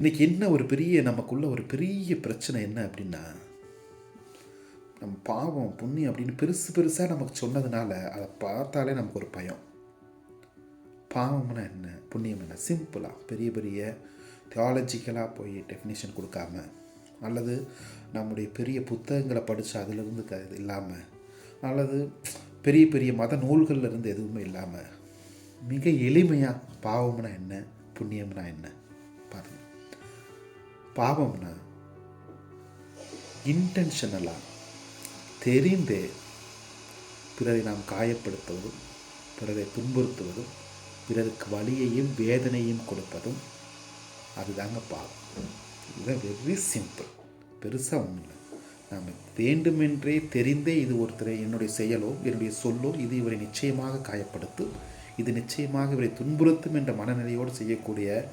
இன்றைக்கி என்ன நமக்குள்ள ஒரு பெரிய பிரச்சனை என்ன அப்படின்னா, நம்ம பாவம் புண்ணியம் அப்படின்னு பெருசாக நமக்கு சொன்னதுனால அதை பார்த்தாலே நமக்கு ஒரு பயம். பாவம்னா என்ன, புண்ணியம் என்ன, சிம்பிளாக பெரிய தியாலஜிக்கலாக போய் டெஃபினேஷன் கொடுக்காம, அல்லது நம்முடைய பெரிய புத்தகங்களை படித்து அதிலிருந்து இல்லாமல், அல்லது பெரிய மத நூல்களில் இருந்து எதுவுமே இல்லாமல், மிக எளிமையாக பாவம்னா என்ன, புண்ணியம்னா என்ன பாருங்கள். பாவம்னா இன்டென்ஷனலாக தெரிந்தே பிறரை நாம் காயப்படுத்துவதும், பிறரை துன்புறுத்துவதும், பிறருக்கு வலியையும் வேதனையும் கொடுப்பதும், அதுதாங்க பாவம். இதுதான் வெரி சிம்பிள், பெருசாக ஒன்றும் இல்லை. நாம் வேண்டுமென்றே தெரிந்தே இது ஒருத்தரை என்னுடைய செயலோ என்னுடைய சொல்லோ இது இவரை நிச்சயமாக காயப்படுத்தும், இது நிச்சயமாக இவரை துன்புறுத்தும் என்ற மனநிலையோடு செய்யக்கூடிய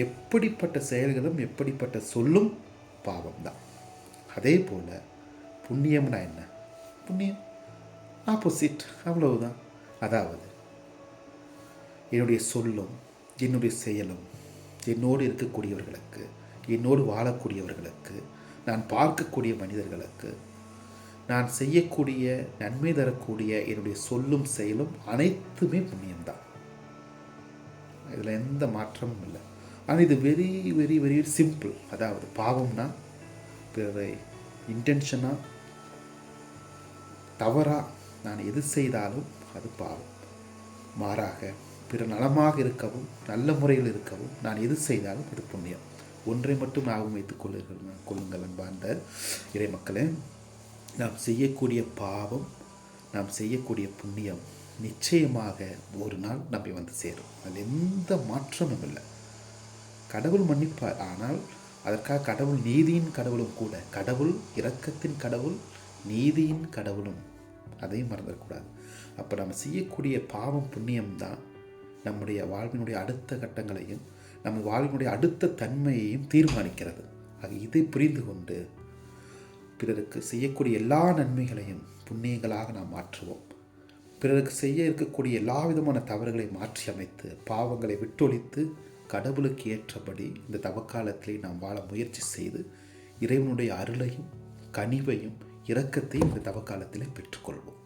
எப்படிப்பட்ட செயல்களும் எப்படிப்பட்ட சொல்லும் பாவம்தான். அதே போல் புண்ணியம்னா என்ன, புண்ணியம் ஆப்போசிட், அவ்வளவுதான். அதாவது என்னுடைய சொல்லும் என்னுடைய செயலும் என்னோடு இருக்கக்கூடியவர்களுக்கு, என்னோடு வாழக்கூடியவர்களுக்கு, நான் பார்க்கக்கூடிய மனிதர்களுக்கு நான் செய்யக்கூடிய நன்மை தரக்கூடிய என்னுடைய சொல்லும் செயலும் அனைத்துமே புண்ணியம்தான். இதில் எந்த மாற்றமும் இல்லை. ஆனால் இது வெரி சிம்பிள். அதாவது பாவம்னா பிறரை இன்டென்ஷனாக தவறாக நான் எது செய்தாலும் அது பாவம். மாறாக பிற நலமாக இருக்கவும் நல்ல முறையில் இருக்கவும் நான் எது செய்தாலும் அது புண்ணியம். ஒன்றை மட்டும் ஞாபகம் வைத்துக் கொள்ளுங்கள் அன்பார்ந்த இறைமக்களே, நாம் செய்யக்கூடிய பாவம், நாம் செய்யக்கூடிய புண்ணியம் நிச்சயமாக ஒரு நாள் நம்மை வந்து சேரும். அதில் எந்த மாற்றமும் இல்லை. கடவுள் மன்னிப்பார், ஆனால் அதற்காக கடவுள் நீதியின் கடவுளும் கூட. கடவுள் இரக்கத்தின் கடவுள், நீதியின் கடவுளும், அதையும் மறந்துடக்கூடாது. அப்போ நம்ம செய்யக்கூடிய பாவம் புண்ணியம்தான் நம்முடைய வாழ்வினுடைய அடுத்த கட்டங்களையும் நம்ம வாழ்வினுடைய அடுத்த தன்மையையும் தீர்மானிக்கிறது. ஆக இதை புரிந்து கொண்டு பிறருக்கு செய்யக்கூடிய எல்லா நன்மைகளையும் புண்ணியங்களாக நாம் மாற்றுவோம். பிறருக்கு செய்ய இருக்கக்கூடிய எல்லா விதமான தவறுகளை மாற்றி அமைத்து பாவங்களை விட்டொழித்து கடவுளுக்கு ஏற்றபடி இந்த தவக்காலத்திலே நாம் வாழ முயற்சி செய்து இறைவனுடைய அருளையும் கனிவையும் இரக்கத்தையும் இந்த தவக்காலத்திலே பெற்றுக்கொள்வோம்.